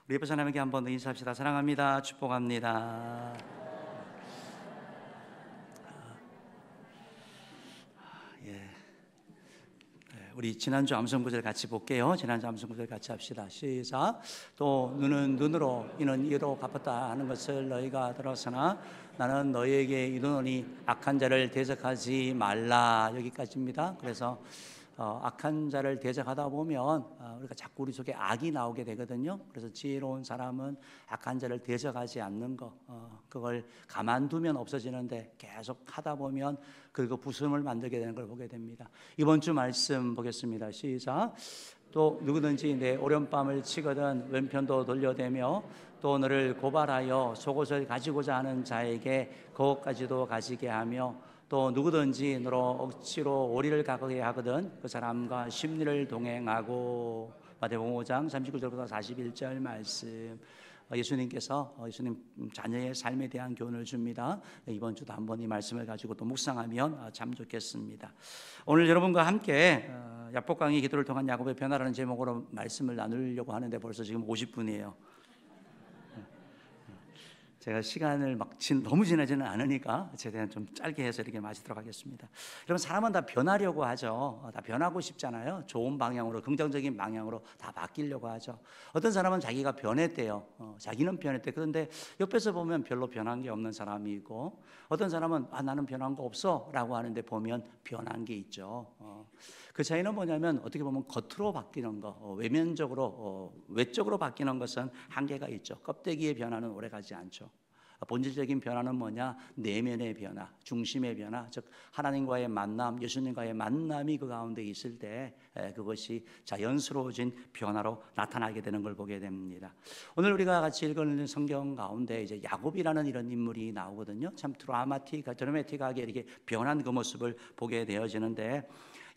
우리 옆에 사람에게 한 번 더 인사합시다. 사랑합니다. 축복합니다. 우리 지난주 암송 구절 같이 볼게요. 지난주 암송 구절 같이 합시다. 시작. 또 눈은 눈으로 이는 이로 갚았다 하는 것을 너희가 들었으나 나는 너희에게 이르노니 악한 자를 대적하지 말라. 여기까지입니다. 그래서 악한 자를 대적하다 보면 우리가 자꾸 우리 속에 악이 나오게 되거든요. 그래서 지혜로운 사람은 악한 자를 대적하지 않는 거, 그걸 가만두면 없어지는데 계속 하다 보면 그리고 부스럼을 만들게 되는 걸 보게 됩니다. 이번 주 말씀 보겠습니다. 시작. 또 누구든지 내 오른밤을 치거든 왼편도 돌려대며 또 너를 고발하여 속옷을 가지고자 하는 자에게 그것까지도 가지게 하며 또 누구든지 너로 억지로 오리를 가게 하거든 그 사람과 심리를 동행하고. 마태복음 5장 39절부터 41절 말씀. 예수님께서 예수님 자녀의 삶에 대한 교훈을 줍니다. 이번 주도 한번 이 말씀을 가지고 또 묵상하면 참 좋겠습니다. 오늘 여러분과 함께 야복 강의 기도를 통한 야곱의 변화라는 제목으로 말씀을 나누려고 하는데 벌써 지금 50분이에요. 제가 시간을 너무 지나지는 않으니까 최대한 좀 짧게 해서 이렇게 마치도록 하겠습니다. 여러분, 사람은 다 변하려고 하죠. 다 변하고 싶잖아요. 좋은 방향으로, 긍정적인 방향으로 다 바뀌려고 하죠. 어떤 사람은 자기가 변했대요. 자기는 변했대. 그런데 옆에서 보면 별로 변한 게 없는 사람이 있고, 어떤 사람은 나는 변한 거 없어 라고 하는데 보면 변한 게 있죠. 그 차이는 뭐냐면 어떻게 보면 겉으로 바뀌는 거, 외면적으로, 외적으로 바뀌는 것은 한계가 있죠. 껍데기의 변화는 오래가지 않죠. 본질적인 변화는 뭐냐? 내면의 변화, 중심의 변화, 즉 하나님과의 만남, 예수님과의 만남이 그 가운데 있을 때 그것이 자연스러워진 변화로 나타나게 되는 걸 보게 됩니다. 오늘 우리가 같이 읽는 성경 가운데 이제 야곱이라는 이런 인물이 나오거든요. 참 드라마틱하게 이렇게 변한 그 모습을 보게 되어지는데,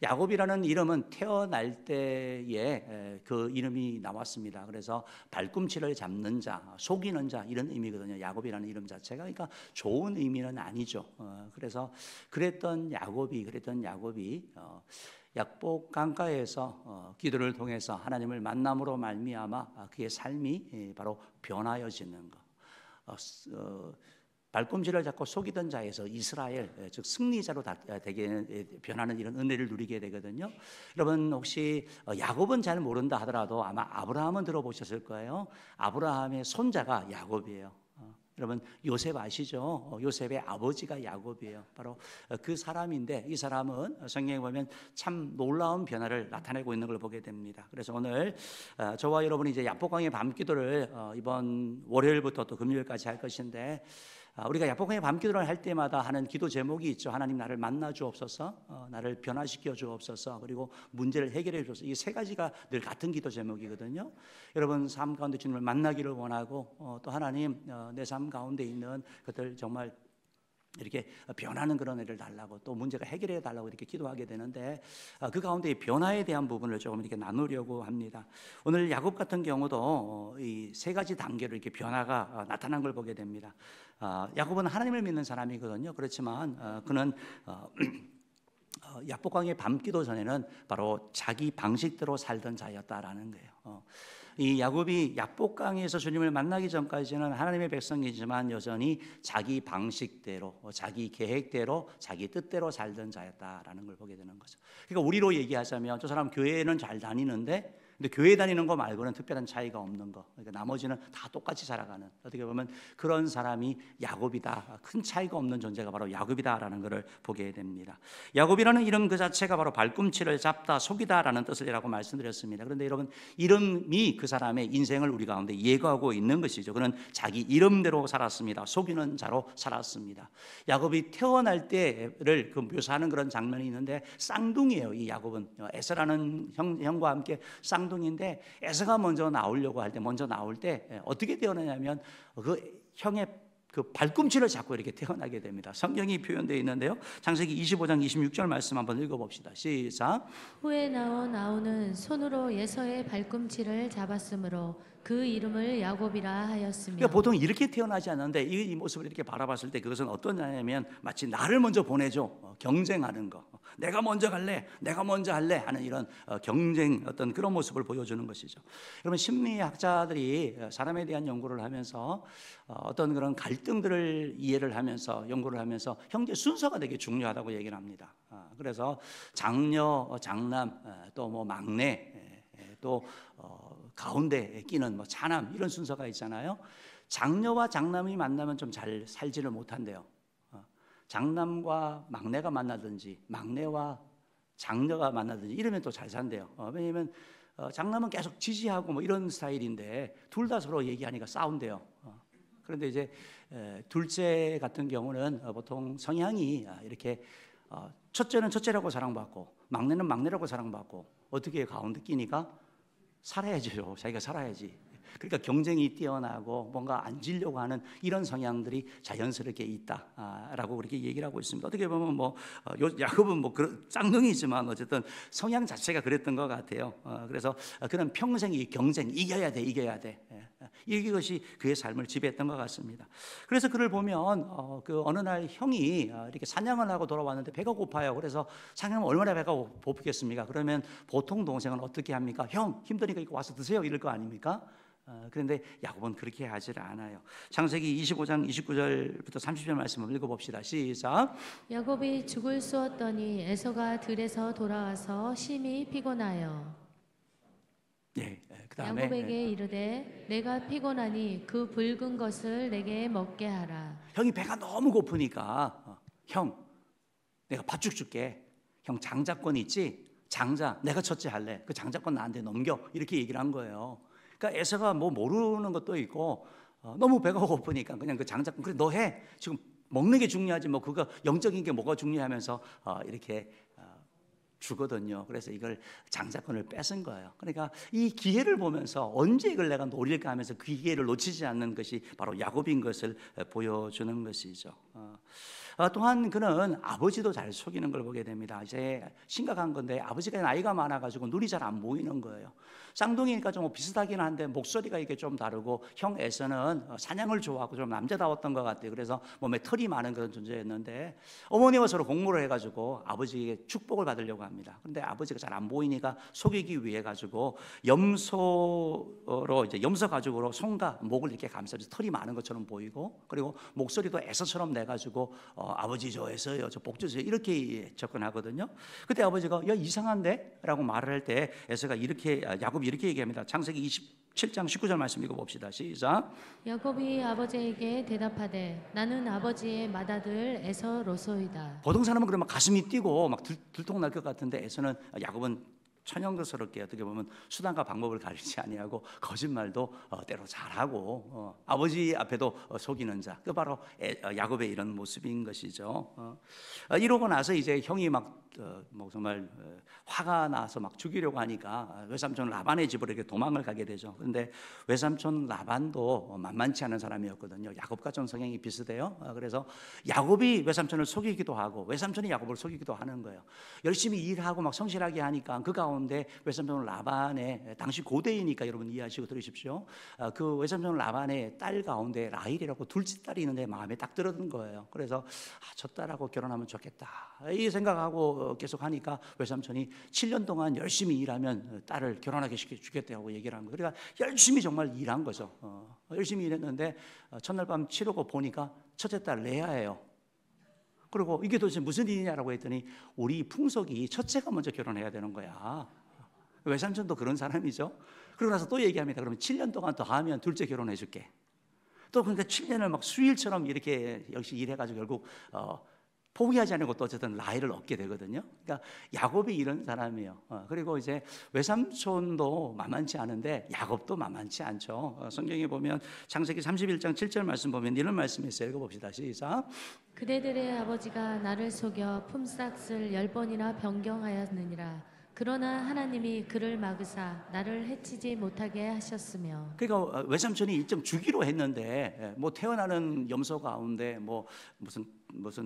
야곱이라는 이름은 태어날 때에 그 이름이 나왔습니다. 그래서 발꿈치를 잡는 자, 속이는 자 이런 의미거든요. 야곱이라는 이름 자체가. 그러니까 좋은 의미는 아니죠. 그래서 그랬던 야곱이 야복 강가에서 기도를 통해서 하나님을 만남으로 말미암아 그의 삶이 바로 변하여지는 것. 발꿈치를 잡고 속이던 자에서 이스라엘, 즉 승리자로 되게 변하는 이런 은혜를 누리게 되거든요. 여러분, 혹시 야곱은 잘 모른다 하더라도 아마 아브라함은 들어보셨을 거예요. 아브라함의 손자가 야곱이에요. 여러분, 요셉 아시죠? 요셉의 아버지가 야곱이에요. 바로 그 사람인데, 이 사람은 성경에 보면 참 놀라운 변화를 나타내고 있는 걸 보게 됩니다. 그래서 오늘 저와 여러분이 이제 야복강의 밤기도를 이번 월요일부터 또 금요일까지 할 것인데, 우리가 야복강의 밤기도를 할 때마다 하는 기도 제목이 있죠. 하나님, 나를 만나 주옵소서, 나를 변화시켜 주옵소서, 그리고 문제를 해결해 주옵소서. 이 세 가지가 늘 같은 기도 제목이거든요. 여러분 삶 가운데 주님을 만나기를 원하고, 또 하나님, 내 삶 가운데 있는 것들 정말 이렇게 변하는 그런 애를 달라고, 또 문제가 해결해 달라고 이렇게 기도하게 되는데, 그 가운데 변화에 대한 부분을 조금 이렇게 나누려고 합니다. 오늘 야곱 같은 경우도 이 세 가지 단계로 이렇게 변화가 나타난 걸 보게 됩니다. 야곱은 하나님을 믿는 사람이거든요. 그렇지만 그는 야복강의 밤기도 전에는 바로 자기 방식대로 살던 자였다라는 거예요. 이 야곱이 야복강에서 주님을 만나기 전까지는 하나님의 백성이지만 여전히 자기 방식대로, 자기 계획대로, 자기 뜻대로 살던 자였다라는 걸 보게 되는 거죠. 그러니까 우리로 얘기하자면 저 사람 교회는 잘 다니는데, 근데 교회 다니는 거 말고는 특별한 차이가 없는 거. 그러니까 나머지는 다 똑같이 살아가는, 어떻게 보면 그런 사람이 야곱이다. 큰 차이가 없는 존재가 바로 야곱이다라는 것을 보게 됩니다. 야곱이라는 이름 그 자체가 바로 발꿈치를 잡다, 속이다라는 뜻이라고 말씀드렸습니다. 그런데 여러분, 이름이 그 사람의 인생을 우리 가운데 예고하고 있는 것이죠. 그는 자기 이름대로 살았습니다. 속이는 자로 살았습니다. 야곱이 태어날 때를 묘사하는 그런 장면이 있는데, 쌍둥이에요. 이 야곱은 에서라는 형과 함께 쌍둥이인데, 에서가 먼저 나오려고 할 때, 먼저 나올 때 어떻게 태어나냐면 그 형의 그 발꿈치를 잡고 이렇게 태어나게 됩니다. 성경이 표현되어 있는데요. 창세기 25장 26절 말씀 한번 읽어봅시다. 시작. 후에 나오는 손으로 예서의 발꿈치를 잡았으므로 그 이름을 야곱이라 하였으며. 그러니까 보통 이렇게 태어나지 않는데 이 모습을 이렇게 바라봤을 때 그것은 어떠냐면 마치 나를 먼저 보내줘, 경쟁하는 거, 내가 먼저 갈래, 내가 먼저 할래 하는 이런 경쟁 어떤 그런 모습을 보여주는 것이죠. 여러분 심리학자들이 사람에 대한 연구를 하면서 어떤 그런 갈등들을 이해를 하면서 연구를 하면서 형제 순서가 되게 중요하다고 얘기를 합니다. 그래서 장녀, 장남, 또 뭐 막내, 또 가운데 끼는 뭐 차남 이런 순서가 있잖아요. 장녀와 장남이 만나면 좀 잘 살지를 못한대요. 장남과 막내가 만나든지 막내와 장녀가 만나든지 이러면 또 잘 산대요. 왜냐하면 장남은 계속 지지하고 뭐 이런 스타일인데 둘 다 서로 얘기하니까 싸운대요. 그런데 이제 둘째 같은 경우는 보통 성향이 이렇게 첫째는 첫째라고 사랑받고 막내는 막내라고 사랑받고 어떻게 가운데 끼니까 살아야죠. 자기가 살아야지. 그러니까 경쟁이 뛰어나고 뭔가 앉으려고 하는 이런 성향들이 자연스럽게 있다라고 그렇게 얘기를 하고 있습니다. 어떻게 보면 뭐 야곱은 뭐 쌍둥이지만 어쨌든 성향 자체가 그랬던 것 같아요. 그래서 그는 평생 이 경쟁, 이겨야 돼. 이것이 그의 삶을 지배했던 것 같습니다. 그래서 그를 보면 그 어느 날 형이 이렇게 사냥을 하고 돌아왔는데 배가 고파요. 그래서 사냥하면 얼마나 배가 고프겠습니까? 그러면 보통 동생은 어떻게 합니까? 형 힘드니까 이거 와서 드세요 이럴 거 아닙니까? 그런데 야곱은 그렇게 하질 않아요. 창세기 25장 29절부터 30절 말씀을 읽어봅시다. 시작. 야곱이 죽을 쏘았더니 에서가 들에서 돌아와서 심히 피곤하여 그다음에 야곱에게 이르되 내가 피곤하니 그 붉은 것을 내게 먹게 하라. 형이 배가 너무 고프니까 형 내가 팥죽 줄게. 형 장자권 있지? 장자 내가 첫째 할래. 그 장자권 나한테 넘겨. 이렇게 얘기를 한 거예요. 그러니까 에서가 뭐 모르는 것도 있고 너무 배가 고프니까 그냥 그 장자권 그래 너 해. 지금 먹는 게 중요하지 뭐 그거 영적인 게 뭐가 중요하면서 이렇게 주거든요. 그래서 이걸 장자권을 뺏은 거예요. 그러니까 이 기회를 보면서 언제 이걸 내가 노릴까 하면서 그 기회를 놓치지 않는 것이 바로 야곱인 것을 보여주는 것이죠. 또한 그는 아버지도 잘 속이는 걸 보게 됩니다. 이제 심각한 건데 아버지가 나이가 많아가지고 눈이 잘 안 보이는 거예요. 쌍둥이니까 좀 비슷하긴 한데 목소리가 이게 좀 다르고 형 에서는 사냥을 좋아하고 좀 남자다웠던 것 같아요. 그래서 몸에 털이 많은 그런 존재였는데 어머니와 서로 공모를 해가지고 아버지에게 축복을 받으려고 합니다. 그런데 아버지가 잘 안 보이니까 속이기 위해 가지고 염소로 이제 염소 가죽으로 손과 목을 이렇게 감싸서 털이 많은 것처럼 보이고 그리고 목소리도 에서처럼 내 가지고 아버지 저 에서요 저 복 주세요 이렇게 접근하거든요. 그때 아버지가 야 이상한데? 라고 말을 할 때 에서가 이렇게 야곱이 이렇게 얘기합니다. 창세기 27장 19절 말씀 읽어봅시다. 시작. 야곱이 아버지에게 대답하되 나는 아버지의 맏아들 에서로소이다. 보통 사람은 그러면 가슴이 뛰고 막 들통날 것 같은데 에서는 야곱은 천연스럽게 어떻게 보면 수단과 방법을 가리지 아니하고 거짓말도 때로 잘하고 아버지 앞에도 속이는 자. 그 바로 야곱의 이런 모습인 것이죠. 이러고 나서 이제 형이 막 뭐 정말 화가 나서 막 죽이려고 하니까 외삼촌 라반의 집으로 이렇게 도망을 가게 되죠. 그런데 외삼촌 라반도 만만치 않은 사람이었거든요. 야곱과 좀 성향이 비슷해요. 그래서 야곱이 외삼촌을 속이기도 하고 외삼촌이 야곱을 속이기도 하는 거예요. 열심히 일하고 막 성실하게 하니까 그 가운데 외삼촌 라반의 당시 고대이니까 여러분 이해하시고 들으십시오. 그 외삼촌 라반의 딸 가운데 라헬이라고 둘째 딸이 있는데 마음에 딱 들어든 거예요. 그래서 저 딸하고 결혼하면 좋겠다 이 생각하고 계속 하니까 외삼촌이 7년 동안 열심히 일하면 딸을 결혼하게 시켜주겠다고 얘기를 한 거예요. 그러니까 열심히 정말 일한 거죠. 열심히 일했는데 첫날 밤 치르고 보니까 첫째 딸 레아예요. 그리고 이게 도대체 무슨 일이냐라고 했더니 우리 풍속이 첫째가 먼저 결혼해야 되는 거야. 외삼촌도 그런 사람이죠. 그러고 나서 또 얘기합니다. 그러면 7년 동안 더 하면 둘째 결혼해 줄게. 또 그러니까 7년을 막 수일처럼 이렇게 역시 일해가지고 결국 포기하지 않은 것도 어쨌든 라헬을 얻게 되거든요. 그러니까 야곱이 이런 사람이에요. 그리고 이제 외삼촌도 만만치 않은데 야곱도 만만치 않죠. 성경에 보면 창세기 31장 7절 말씀 보면 이런 말씀이 있어요. 읽어봅시다. 시작. 그대들의 아버지가 나를 속여 품삯을 10번이나 변경하였느니라. 그러나 하나님이 그를 막으사 나를 해치지 못하게 하셨으며 그러니까 외삼촌이 좀 주기로 했는데 뭐 태어나는 염소 가운데 뭐 무슨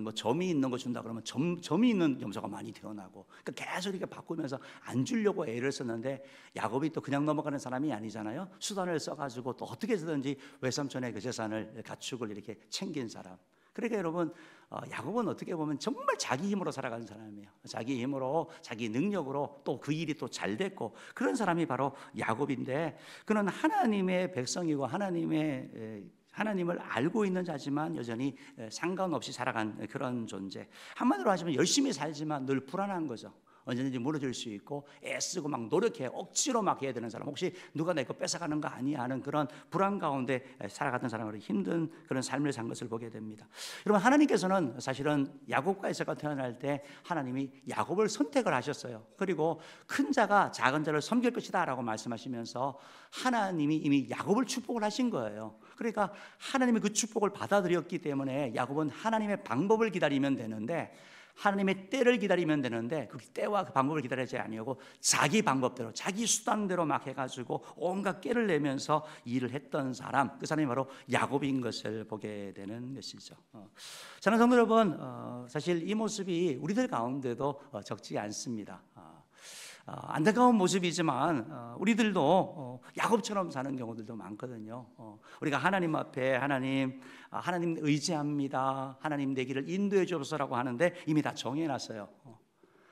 뭐 점이 있는 거 준다 그러면 점이 있는 염소가 많이 태어나고, 그러니까 계속 이렇게 바꾸면서 안 주려고 애를 썼는데 야곱이 또 그냥 넘어가는 사람이 아니잖아요. 수단을 써가지고 또 어떻게 해서든지 외삼촌의 그 재산을 가축을 이렇게 챙긴 사람. 그러니까 여러분, 야곱은 어떻게 보면 정말 자기 힘으로 살아가는 사람이에요. 자기 힘으로, 자기 능력으로 또 그 일이 또 잘 됐고, 그런 사람이 바로 야곱인데, 그는 하나님의 백성이고 하나님을 알고 있는 자지만 여전히 상관없이 살아간 그런 존재. 한마디로 하자면 열심히 살지만 늘 불안한 거죠. 언제든지 무너질 수 있고 애쓰고 막 노력해 억지로 막 해야 되는 사람, 혹시 누가 내 거 뺏어가는 거 아니야 하는 그런 불안 가운데 살아가던 사람으로 힘든 그런 삶을 산 것을 보게 됩니다. 여러분, 하나님께서는 사실은 야곱과 에서가 태어날 때 하나님이 야곱을 선택을 하셨어요. 그리고 큰 자가 작은 자를 섬길 것이다 라고 말씀하시면서 하나님이 이미 야곱을 축복을 하신 거예요. 그러니까 하나님이 그 축복을 받아들였기 때문에 야곱은 하나님의 방법을 기다리면 되는데, 하나님의 때를 기다리면 되는데 그 때와 그 방법을 기다리지 아니하고 자기 방법대로, 자기 수단대로 막 해가지고 온갖 깨를 내면서 일을 했던 사람, 그 사람이 바로 야곱인 것을 보게 되는 것이죠. 저는 성도 여러분, 사실 이 모습이 우리들 가운데도 적지 않습니다. 안타까운 모습이지만 우리들도 야곱처럼 사는 경우들도 많거든요. 우리가 하나님 앞에 하나님 의지합니다, 하나님 내 길을 인도해 주옵소서라고 하는데 이미 다 정해놨어요.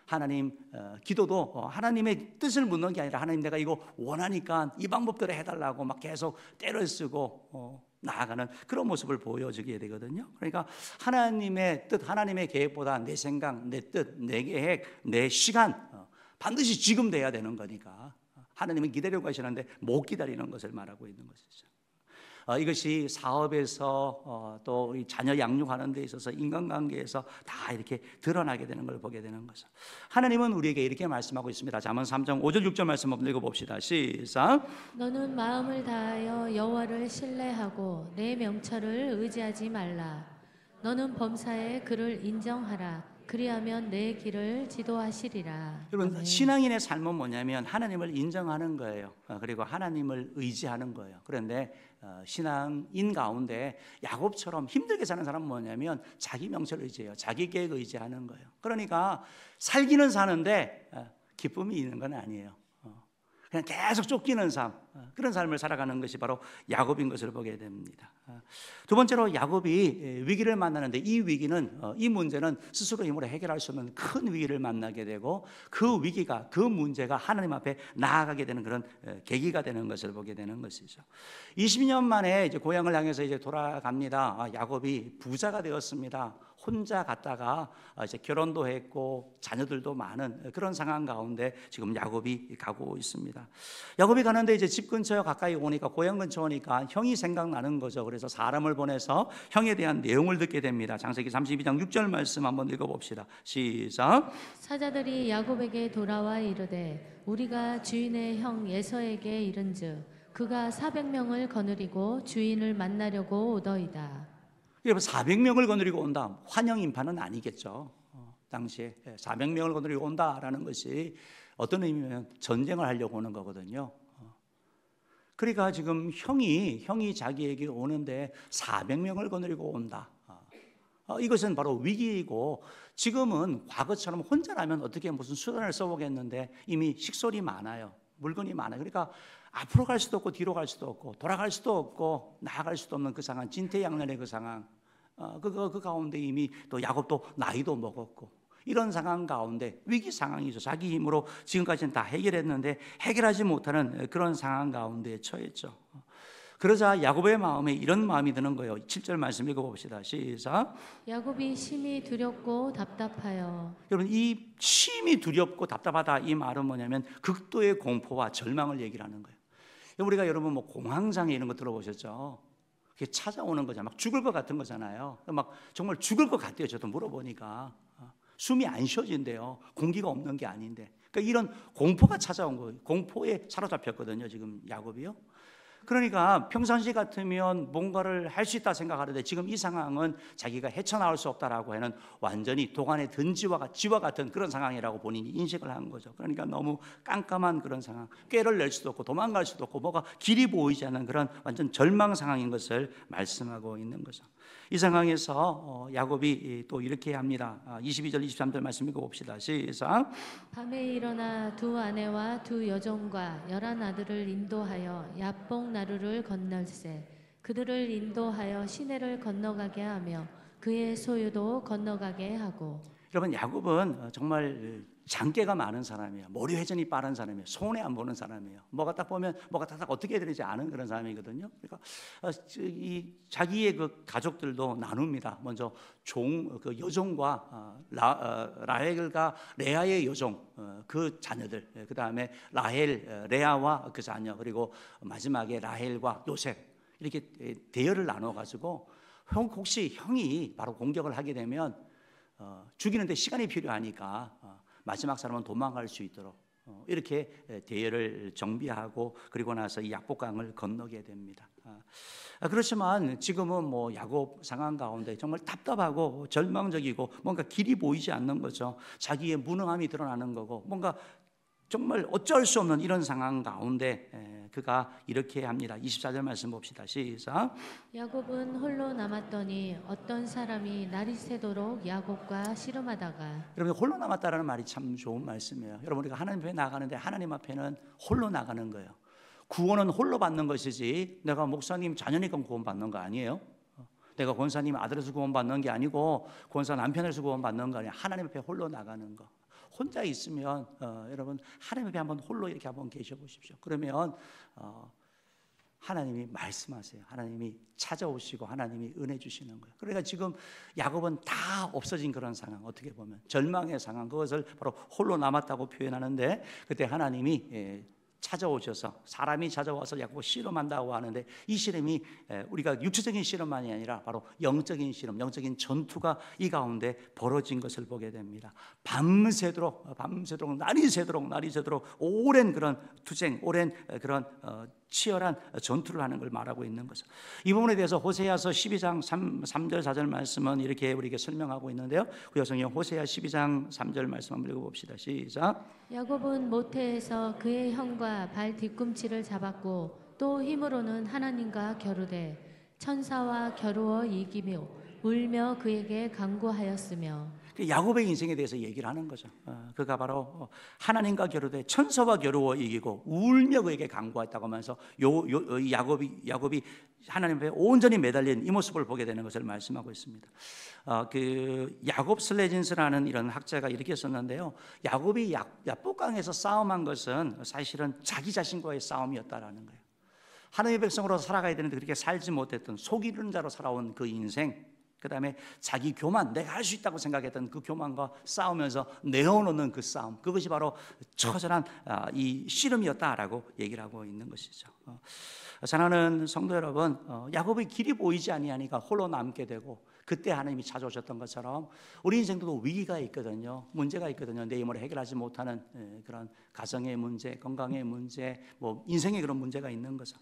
하나님, 기도도 하나님의 뜻을 묻는 게 아니라 하나님 내가 이거 원하니까 이 방법대로 해달라고 막 계속 때를 쓰고 나아가는 그런 모습을 보여주게 되거든요. 그러니까 하나님의 뜻, 하나님의 계획보다 내 생각, 내 뜻, 내 계획, 내 시간 반드시 지금 돼야 되는 거니까 하나님은 기다리고 계시는데 못 기다리는 것을 말하고 있는 것이죠. 이것이 사업에서 또 자녀 양육하는 데 있어서 인간관계에서 다 이렇게 드러나게 되는 걸 보게 되는 거죠. 하나님은 우리에게 이렇게 말씀하고 있습니다. 잠언 3장 5절 6절 말씀 한번 읽어봅시다. 시작. 너는 마음을 다하여 여호와를 신뢰하고 내 명철을 의지하지 말라. 너는 범사에 그를 인정하라. 그리하면 내 길을 지도하시리라. 여러분, 아멘. 신앙인의 삶은 뭐냐면 하나님을 인정하는 거예요. 그리고 하나님을 의지하는 거예요. 그런데 신앙인 가운데 야곱처럼 힘들게 사는 사람은 뭐냐면 자기 명철 의지해요. 자기 계획 의지하는 거예요. 그러니까 살기는 사는데 기쁨이 있는 건 아니에요. 그냥 계속 쫓기는 삶, 그런 삶을 살아가는 것이 바로 야곱인 것을 보게 됩니다. 두 번째로 야곱이 위기를 만나는데 이 위기는, 이 문제는 스스로 힘으로 해결할 수 없는 큰 위기를 만나게 되고 그 위기가, 그 문제가 하나님 앞에 나아가게 되는 그런 계기가 되는 것을 보게 되는 것이죠. 20년 만에 이제 고향을 향해서 이제 돌아갑니다. 야곱이 부자가 되었습니다. 혼자 갔다가 이제 결혼도 했고 자녀들도 많은 그런 상황 가운데 지금 야곱이 가고 있습니다. 야곱이 가는데 이제 집 근처에 가까이 오니까, 고향 근처 오니까 형이 생각나는 거죠. 그래서 사람을 보내서 형에 대한 내용을 듣게 됩니다. 창세기 32장 6절 말씀 한번 읽어봅시다. 시작. 사자들이 야곱에게 돌아와 이르되 우리가 주인의 형 에서에게 이른즉 그가 400명을 거느리고 주인을 만나려고 오더이다. 여러분, 400명을 거느리고 온다. 환영 인파는 아니겠죠. 당시에 400명을 거느리고 온다라는 것이 어떤 의미면 전쟁을 하려고 오는 거거든요. 그러니까 지금 형이 자기에게 오는데 400명을 거느리고 온다. 이것은 바로 위기이고, 지금은 과거처럼 혼자라면 어떻게 무슨 수단을 써보겠는데 이미 식솔이 많아요. 물건이 많아요. 그러니까 앞으로 갈 수도 없고 뒤로 갈 수도 없고 돌아갈 수도 없고 나아갈 수도 없는 그 상황, 진퇴양난의 그 상황, 그 가운데 이미 또 야곱도 나이도 먹었고 이런 상황 가운데 위기 상황이죠. 자기 힘으로 지금까지는 다 해결했는데 해결하지 못하는 그런 상황 가운데 처했죠. 그러자 야곱의 마음에 이런 마음이 드는 거예요. 7절 말씀 읽어봅시다. 시작. 야곱이 심히 두렵고 답답하여. 여러분, 이 심히 두렵고 답답하다, 이 말은 뭐냐면 극도의 공포와 절망을 얘기를 하는 거예요. 우리가 여러분 뭐 공황장애 이런 거 들어보셨죠? 그게 찾아오는 거잖아요. 막 죽을 것 같은 거잖아요. 막 정말 죽을 것 같대요. 저도 물어보니까 숨이 안 쉬어진대요. 공기가 없는 게 아닌데. 그러니까 이런 공포가 찾아온 거예요. 공포에 사로잡혔거든요. 지금 야곱이요. 그러니까 평상시 같으면 뭔가를 할 수 있다 생각하는데 지금 이 상황은 자기가 헤쳐나올 수 없다라고 하는 완전히 도간에 든 지와 같은 그런 상황이라고 본인이 인식을 한 거죠. 그러니까 너무 깜깜한 그런 상황, 꾀를 낼 수도 없고 도망갈 수도 없고 뭐가 길이 보이지 않는 그런 완전 절망 상황인 것을 말씀하고 있는 거죠. 이 상황에서 야곱이 또 이렇게 합니다. 22절 23절 말씀 읽어봅시다. 시작. 밤에 일어나 두 아내와 두 여종과 11 아들을 인도하여 야복 나루를 건널세. 그들을 인도하여 시내를 건너가게 하며 그의 소유도 건너가게 하고. 여러분, 야곱은 정말 장깨가 많은 사람이에요. 머리 회전이 빠른 사람이에요. 손해 안 보는 사람이에요. 뭐가 딱 보면 뭐가 딱 어떻게 해야 되지 않은 그런 사람이거든요. 그러니까 이 자기의 그 가족들도 나눕니다. 먼저 그 여종과 라헬과 레아의 여종, 그 자녀들, 그 다음에 라헬, 레아와 그 자녀, 그리고 마지막에 라헬과 요셉, 이렇게 대열을 나눠 가지고 혹시 형이 바로 공격을 하게 되면 죽이는데 시간이 필요하니까 마지막 사람은 도망갈 수 있도록 이렇게 대열을 정비하고 그리고 나서 이 약복강을 건너게 됩니다. 그렇지만 지금은 뭐 야곱 상황 가운데 정말 답답하고 절망적이고 뭔가 길이 보이지 않는 거죠. 자기의 무능함이 드러나는 거고 뭔가 정말 어쩔 수 없는 이런 상황 가운데 그가 이렇게 합니다. 24절 말씀 봅시다. 시작. 야곱은 홀로 남았더니 어떤 사람이 날이 새도록 야곱과 씨름하다가. 여러분, 홀로 남았다라는 말이 참 좋은 말씀이에요. 여러분, 우리가 하나님 앞에 나가는데 하나님 앞에는 홀로 나가는 거예요. 구원은 홀로 받는 것이지 내가 목사님 자녀니까 구원받는 거 아니에요. 내가 권사님 아들에서 구원받는 게 아니고 권사 남편에서 구원받는 거 아니에요. 하나님 앞에 홀로 나가는 거. 혼자 있으면 여러분 하나님 앞에 한번 홀로 이렇게 한번 계셔 보십시오. 그러면 하나님이 말씀하세요. 하나님이 찾아오시고 하나님이 은혜 주시는 거예요. 그러니까 지금 야곱은 다 없어진 그런 상황, 어떻게 보면 절망의 상황, 그것을 바로 홀로 남았다고 표현하는데 그때 하나님이 찾아오셔서 사람이 찾아와서 야곱을 실험한다고 하는데 이 실험이 우리가 육체적인 실험만이 아니라 바로 영적인 실험, 영적인 전투가 이 가운데 벌어진 것을 보게 됩니다. 밤새도록 날이 새도록 오랜 그런 투쟁, 오랜 그런 치열한 전투를 하는 걸 말하고 있는 거죠. 이 부분에 대해서 호세아서 12장 3절 4절 말씀은 이렇게 우리에게 설명하고 있는데요. 구약성경 호세아 12장 3절 말씀 한번 읽어봅시다. 시작. 야곱은 모태에서 그의 형과 발 뒤꿈치를 잡았고 또 힘으로는 하나님과 겨루되 천사와 겨루어 이기며 울며 그에게 간구하였으며. 야곱의 인생에 대해서 얘기를 하는 거죠. 그가 바로 하나님과 겨루되 천사와 겨루어 이기고 울며 그에게 간구했다고 하면서 야곱이 하나님 앞에 온전히 매달린 이 모습을 보게 되는 것을 말씀하고 있습니다. 그 야곱 슬레진스라는 이런 학자가 이렇게 썼는데요. 야곱이 야복강에서 싸움한 것은 사실은 자기 자신과의 싸움이었다라는 거예요. 하나님의 백성으로 살아가야 되는데 그렇게 살지 못했던 속이는 자로 살아온 그 인생, 그 다음에 자기 교만, 내가 할 수 있다고 생각했던 그 교만과 싸우면서 내어놓는 그 싸움, 그것이 바로 처절한 이 씨름이었다라고 얘기를 하고 있는 것이죠. 사랑하는 성도 여러분, 야곱의 길이 보이지 아니하니까 홀로 남게 되고 그때 하나님이 찾아오셨던 것처럼 우리 인생도 위기가 있거든요. 문제가 있거든요. 내 힘으로 해결하지 못하는 그런 가정의 문제, 건강의 문제, 뭐 인생의 그런 문제가 있는 거죠.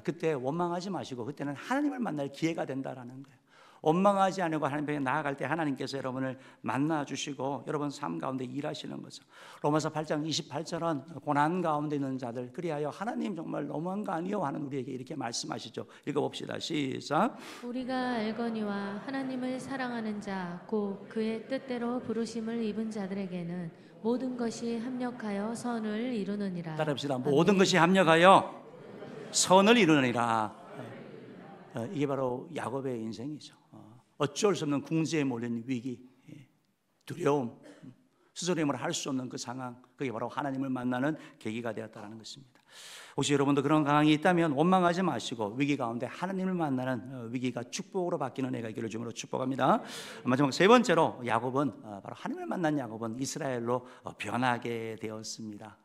그때 원망하지 마시고 그때는 하나님을 만날 기회가 된다라는 거예요. 원망하지 않고 하나님 앞에 나아갈 때 하나님께서 여러분을 만나주시고 여러분 삶 가운데 일하시는 거죠. 로마서 8장 28절은 고난 가운데 있는 자들 그리하여 하나님 정말 너무한 거 아니요 하는 우리에게 이렇게 말씀하시죠. 읽어봅시다. 시작. 우리가 알거니와 하나님을 사랑하는 자 곧 그의 뜻대로 부르심을 입은 자들에게는 모든 것이 합력하여 선을 이루느니라. 따라합시다. 모든 것이 합력하여 선을 이루느니라. 이게 바로 야곱의 인생이죠. 어쩔 수 없는 궁지에 몰린 위기, 두려움, 스스로 힘으로 할 수 없는 그 상황, 그게 바로 하나님을 만나는 계기가 되었다는 것입니다. 혹시 여러분도 그런 상황이 있다면 원망하지 마시고 위기 가운데 하나님을 만나는 위기가 축복으로 바뀌는 해가 있기를 주님으로 축복합니다. 마지막 세 번째로 야곱은 바로 하나님을 만난 야곱은 이스라엘로 변하게 되었습니다.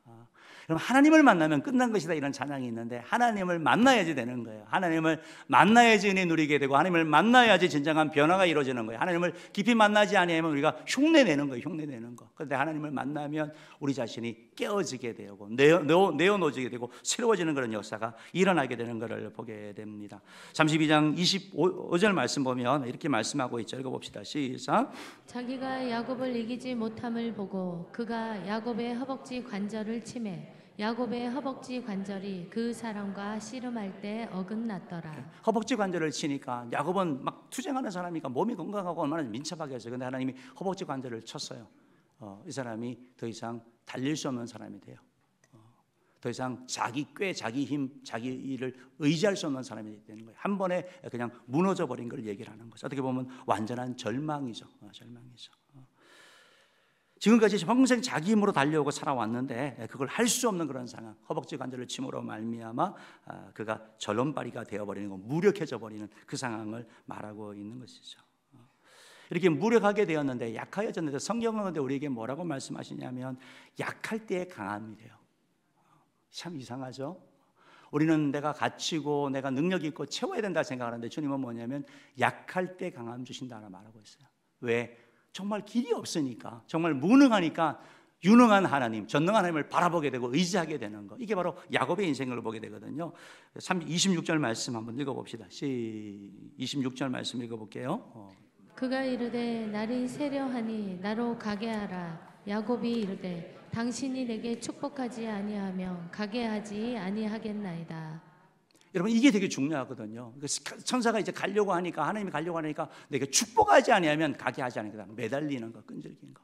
그럼 하나님을 만나면 끝난 것이다 이런 찬양이 있는데 하나님을 만나야지 되는 거예요. 하나님을 만나야지 은혜 누리게 되고 하나님을 만나야지 진정한 변화가 이루어지는 거예요. 하나님을 깊이 만나지 아니하면 우리가 흉내내는 거예요. 흉내내는 거. 그런데 하나님을 만나면 우리 자신 자신이 깨어지게 되고 내어놓어지게 되고 새로워지는 그런 역사가 일어나게 되는 것을 보게 됩니다. 32장 25절 말씀 보면 이렇게 말씀하고 있죠. 읽어봅시다. 시작. 자기가 야곱을 이기지 못함을 보고 그가 야곱의 허벅지 관절을 치매 야곱의 허벅지 관절이 그 사람과 씨름할 때 어긋났더라. 허벅지 관절을 치니까 야곱은 막 투쟁하는 사람이니까 몸이 건강하고 얼마나 민첩하게 했어요. 근데 하나님이 허벅지 관절을 쳤어요. 이 사람이 더 이상 달릴 수 없는 사람이 돼요. 더 이상 자기 꾀, 자기 힘, 자기 일을 의지할 수 없는 사람이 되는 거예요. 한 번에 그냥 무너져 버린 걸 얘기를 하는 거죠. 어떻게 보면 완전한 절망이죠. 절망이죠. 지금까지 평생 자기 힘으로 달려오고 살아왔는데 그걸 할 수 없는 그런 상황, 허벅지 관절을 침으로 말미암아 그가 절름발이가 되어버리는 거, 무력해져 버리는 그 상황을 말하고 있는 것이죠. 이렇게 무력하게 되었는데 약하여졌는데 성경은 근데 우리에게 뭐라고 말씀하시냐면 약할 때에 강함이 돼요. 참 이상하죠? 우리는 내가 갇히고 내가 능력 있고 채워야 된다 생각하는데 주님은 뭐냐면 약할 때 강함 주신다고 말하고 있어요. 왜? 정말 길이 없으니까, 정말 무능하니까 유능한 하나님, 전능한 하나님을 바라보게 되고 의지하게 되는 거. 이게 바로 야곱의 인생을 보게 되거든요. 26절 말씀 한번 읽어봅시다. 26절 말씀 읽어볼게요. 그가 이르되 날이 세려하니 나로 가게 하라. 야곱이 이르되 당신이 내게 축복하지 아니하면 가게 하지 아니하겠나이다. 여러분 이게 되게 중요하거든요. 천사가 이제 가려고 하니까, 하나님이 가려고 하니까 내가 축복하지 아니하면 가게 하지 않겠다. 매달리는 거, 끈질긴 거.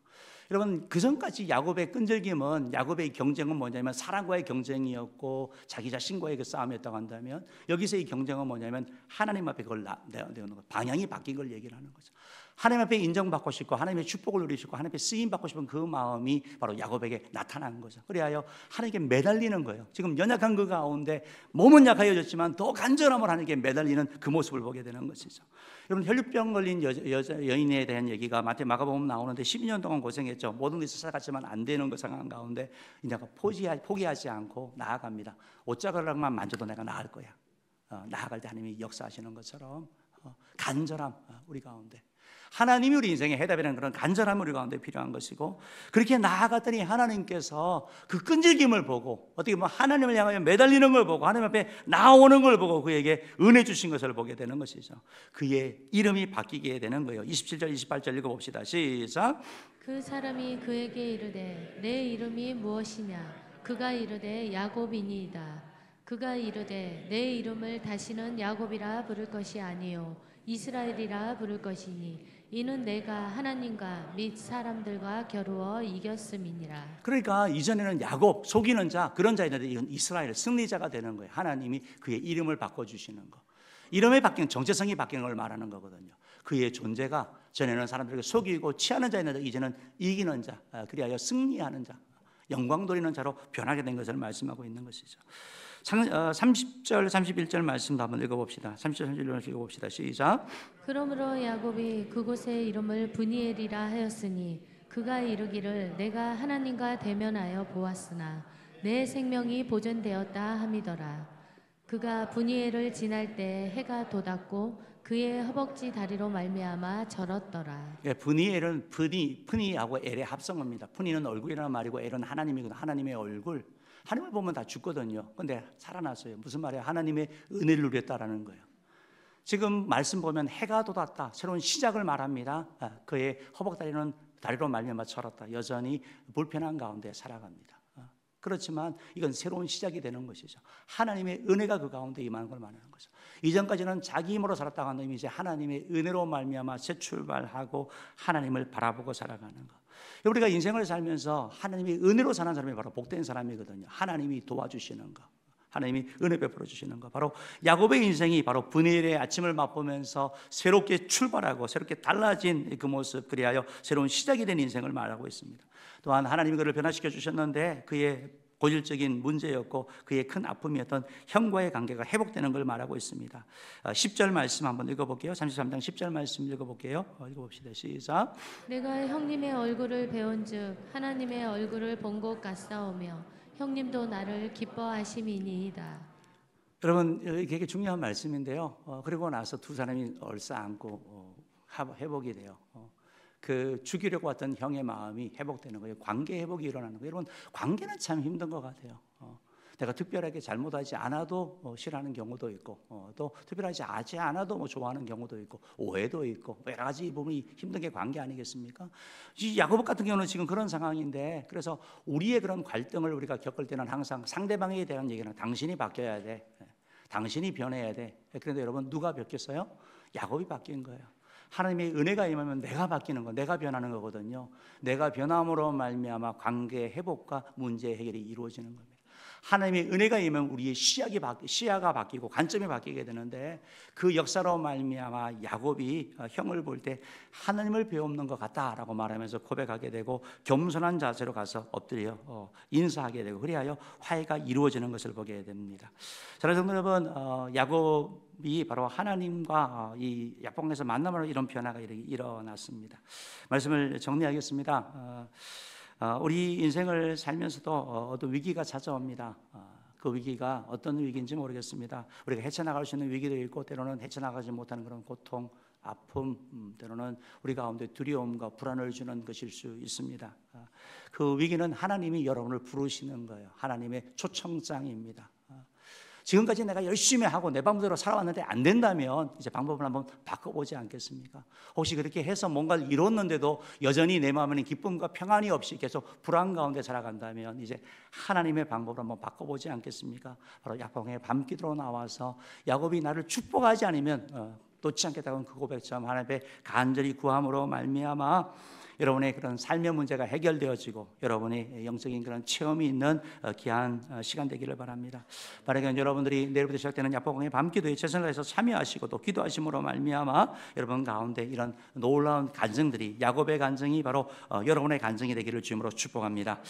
여러분 그 전까지 야곱의 끈질김은, 야곱의 경쟁은 뭐냐면 사람과의 경쟁이었고 자기 자신과의 그 싸움이었다고 한다면, 여기서 이 경쟁은 뭐냐면 하나님 앞에 그걸 내어놓는 거, 방향이 바뀐 걸 얘기를 하는 거죠. 하나님 앞에 인정받고 싶고 하나님의 축복을 누리고 싶고 하나님 앞에 쓰임받고 싶은 그 마음이 바로 야곱에게 나타난 거죠. 그래야 하나님께 매달리는 거예요. 지금 연약한 그 가운데 몸은 약하여졌지만 더 간절함을 하나님께 매달리는 그 모습을 보게 되는 것이죠. 여러분 혈류병 걸린 여인에 대한 얘기가 마가복음 나오는데 12년 동안 고생했죠. 모든 것이 살아갔지만 안 되는 그 상황 가운데 이제 포기하지 않고 나아갑니다. 옷자락만 만져도 내가 나을 거야. 나아갈 때 하나님이 역사하시는 것처럼 간절함, 우리 가운데 하나님이 우리 인생의 해답이라는 그런 간절함이 우리 가운데 필요한 것이고, 그렇게 나아갔더니 하나님께서 그 끈질김을 보고, 어떻게 보면 하나님을 향하여 매달리는 걸 보고 하나님 앞에 나오는 걸 보고 그에게 은혜 주신 것을 보게 되는 것이죠. 그의 이름이 바뀌게 되는 거예요. 27절 28절 읽어봅시다. 시작. 그 사람이 그에게 이르되 내 이름이 무엇이냐? 그가 이르되 야곱이니이다. 그가 이르되 내 이름을 다시는 야곱이라 부를 것이 아니요 이스라엘이라 부를 것이니 이는 내가 하나님과 및 사람들과 겨루어 이겼음이니라. 그러니까 이전에는 야곱, 속이는 자, 그런 자였는데 이건 이스라엘, 승리자가 되는 거예요. 하나님이 그의 이름을 바꿔주시는 거. 이름이 바뀌는, 정체성이 바뀌는 걸 말하는 거거든요. 그의 존재가 전에는 사람들에게 속이고 취하는 자였는데 이제는 이기는 자, 그리하여 승리하는 자, 영광 돌리는 자로 변하게 된 것을 말씀하고 있는 것이죠. 30절 31절 말씀도 한번 읽어봅시다. 30절 31절 읽어봅시다. 시작. 그러므로 야곱이 그곳의 이름을 브니엘이라 하였으니 그가 이르기를 내가 하나님과 대면하여 보았으나 내 생명이 보존되었다 함이더라. 그가 브니엘을 지날 때 해가 돋았고 그의 허벅지 다리로 말미암아 절었더라. 예, 브니엘은 푸니하고 엘의 합성어입니다. 푸니는 얼굴이라는 말이고 엘은 하나님이거든요. 하나님의 얼굴. 하나님을 보면 다 죽거든요. 근데 살아났어요. 무슨 말이에요? 하나님의 은혜를 누렸다라는 거예요. 지금 말씀 보면 해가 돋았다, 새로운 시작을 말합니다. 그의 허벅다리는 다리로 말미암아 절었다. 여전히 불편한 가운데 살아갑니다. 그렇지만 이건 새로운 시작이 되는 것이죠. 하나님의 은혜가 그 가운데 임하는 걸 말하는 거죠. 이전까지는 자기 힘으로 살았다가 하는 이제 하나님의 은혜로 말미암아 새 출발하고 하나님을 바라보고 살아가는 것. 우리가 인생을 살면서 하나님이 은혜로 사는 사람이 바로 복된 사람이거든요. 하나님이 도와주시는 것, 하나님이 은혜 베풀어 주시는 것, 바로 야곱의 인생이 바로 브니엘의 아침을 맛보면서 새롭게 출발하고 새롭게 달라진 그 모습, 그리하여 새로운 시작이 된 인생을 말하고 있습니다. 또한 하나님이 그를 변화시켜 주셨는데 그의 고질적인 문제였고 그의 큰 아픔이었던 형과의 관계가 회복되는 걸 말하고 있습니다. 10절 말씀 한번 읽어볼게요. 33장 10절 말씀 읽어볼게요. 읽어봅시다. 시작. 내가 형님의 얼굴을 배운즉 하나님의 얼굴을 본 것 같사오며 형님도 나를 기뻐하심이니이다. 여러분 이게 되게 중요한 말씀인데요. 그리고 나서 두 사람이 얼싸안고 회복이 돼요. 그 죽이려고 했던 형의 마음이 회복되는 거예요. 관계 회복이 일어나는 거예요. 여러분, 관계는 참 힘든 것 같아요. 내가 특별하게 잘못하지 않아도 싫어하는 경우도 있고, 또 특별하지 않아도 좋아하는 경우도 있고, 오해도 있고, 여러 가지 부분이 힘든 게 관계 아니겠습니까? 이 야고보 같은 경우는 지금 그런 상황인데, 그래서 우리의 그런 갈등을 우리가 겪을 때는 항상 상대방에 대한 얘기는 당신이 바뀌어야 돼, 당신이 변해야 돼. 그런데 여러분, 누가 바뀌었어요? 야곱이 바뀐 거예요. 하나님의 은혜가 임하면 내가 바뀌는 거, 내가 변하는 거거든요. 내가 변함으로 말미암아 관계 회복과 문제 해결이 이루어지는 겁니다. 하나님의 은혜가 임하면 우리의 시야가 바뀌고 관점이 바뀌게 되는데, 그 역사로 말미암아 야곱이 형을 볼 때 하나님을 배우는 것 같다라고 말하면서 고백하게 되고, 겸손한 자세로 가서 엎드려 인사하게 되고, 그리하여 화해가 이루어지는 것을 보게 됩니다. 사랑하는 성도 여러분, 야곱이 바로 하나님과 이 약봉에서 만남으로 이런 변화가 일어났습니다. 말씀을 정리하겠습니다. 우리 인생을 살면서도 어떤 위기가 찾아옵니다. 그 위기가 어떤 위기인지 모르겠습니다. 우리가 헤쳐나갈 수 있는 위기도 있고, 때로는 헤쳐나가지 못하는 그런 고통, 아픔, 때로는 우리 가운데 두려움과 불안을 주는 것일 수 있습니다. 그 위기는 하나님이 여러분을 부르시는 거예요. 하나님의 초청장입니다. 지금까지 내가 열심히 하고 내 방법대로 살아왔는데 안 된다면 이제 방법을 한번 바꿔보지 않겠습니까? 혹시 그렇게 해서 뭔가를 이뤘는데도 여전히 내 마음에는 기쁨과 평안이 없이 계속 불안 가운데 살아간다면 이제 하나님의 방법을 한번 바꿔보지 않겠습니까? 바로 야곱의 밤기도로 나와서 야곱이 나를 축복하지 않으면 놓지 않겠다는 그 고백처럼 하나님의 간절히 구함으로 말미암아 여러분의 그런 삶의 문제가 해결되어지고 여러분의 영적인 그런 체험이 있는 귀한 시간 되기를 바랍니다. 바라기는 여러분들이 내일부터 시작되는 야복강의 밤기도에 최선을 다해서 참여하시고 또 기도하심으로 말미암아 여러분 가운데 이런 놀라운 간증들이, 야곱의 간증이 바로 여러분의 간증이 되기를 주님으로 축복합니다.